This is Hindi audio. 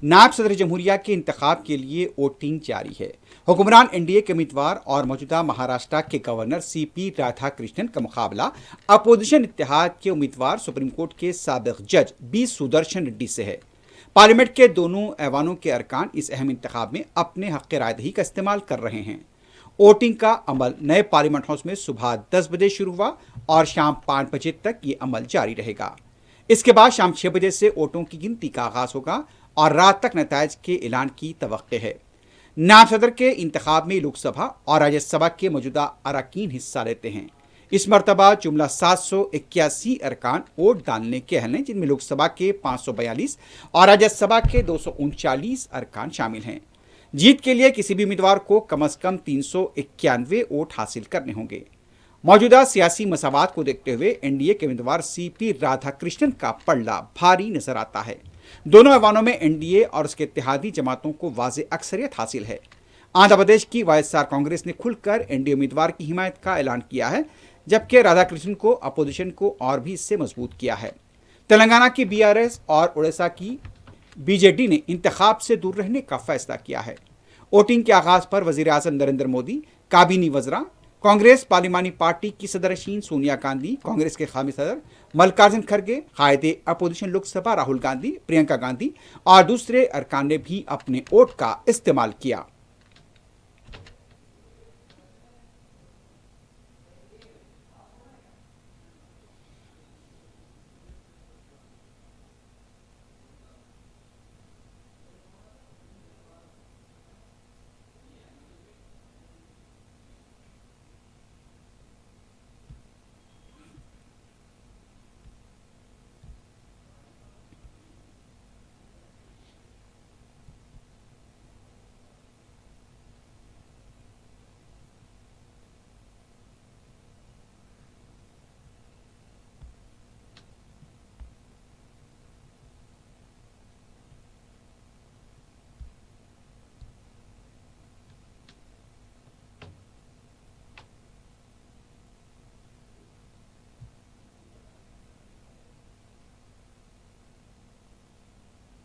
नायब सदर जमहूरिया के इंतखाब के लिए वोटिंग जारी है। हुक्मरान एनडीए के उम्मीदवार और मौजूदा महाराष्ट्र के गवर्नर सीपी राधाकृष्णन का मुकाबला अपोजिशन इत्तेहाद के उम्मीदवार सुप्रीम कोर्ट के साबिक जज बी सुदर्शन रेड्डी से है। पार्लियामेंट के दोनों ऐवानों के अरकान इस अहम इंतखाब में अपने हक़ रायदही का इस्तेमाल कर रहे हैं। वोटिंग का अमल नए पार्लियामेंट हाउस में सुबह 10 बजे शुरू हुआ और शाम 5 बजे तक ये अमल जारी रहेगा। इसके बाद शाम 6 बजे से वोटों की गिनती का आगाज होगा और रात तक नताइज के ऐलान की तवक्के है। नायब सदर के इंतखाब में लोकसभा और राज्यसभा के मौजूदा अरकान हिस्सा लेते हैं। इस मरतबा जुमला 781 अरकान वोट डालने के अहल हैं, जिनमें लोकसभा के 542 और राज्यसभा के 239 अरकान शामिल हैं। जीत के लिए किसी भी उम्मीदवार को कम से कम 391 वोट हासिल करने होंगे। मौजूदा सियासी मसावात को देखते हुए एनडीए के उम्मीदवार सीपी राधाकृष्णन का पलड़ा भारी नजर आता है। दोनों ऐवानों में एनडीए और उसके इत्तेहादी जमातों को वाज़ेह अक्सरियत हासिल है। आंध्र प्रदेश की वाईएसआर कांग्रेस ने खुलकर एनडीए उम्मीदवार की हिमायत का ऐलान किया है, जबकि राधाकृष्णन को अपोजिशन को और भी इससे मजबूत किया है। तेलंगाना की बीआरएस और उड़ीसा की बीजेडी ने इंतखाब से दूर रहने का फैसला किया है। वोटिंग के आगाज पर वजीर आजम नरेंद्र मोदी, काबीनी वज़रा, कांग्रेस पार्लिमानी पार्टी की सदरनशीन सोनिया गांधी, कांग्रेस के कामी सदर मल्लिकार्जुन खड़गे, कायदे अपोजिशन लोकसभा राहुल गांधी, प्रियंका गांधी और दूसरे अरकान ने भी अपने वोट का इस्तेमाल किया।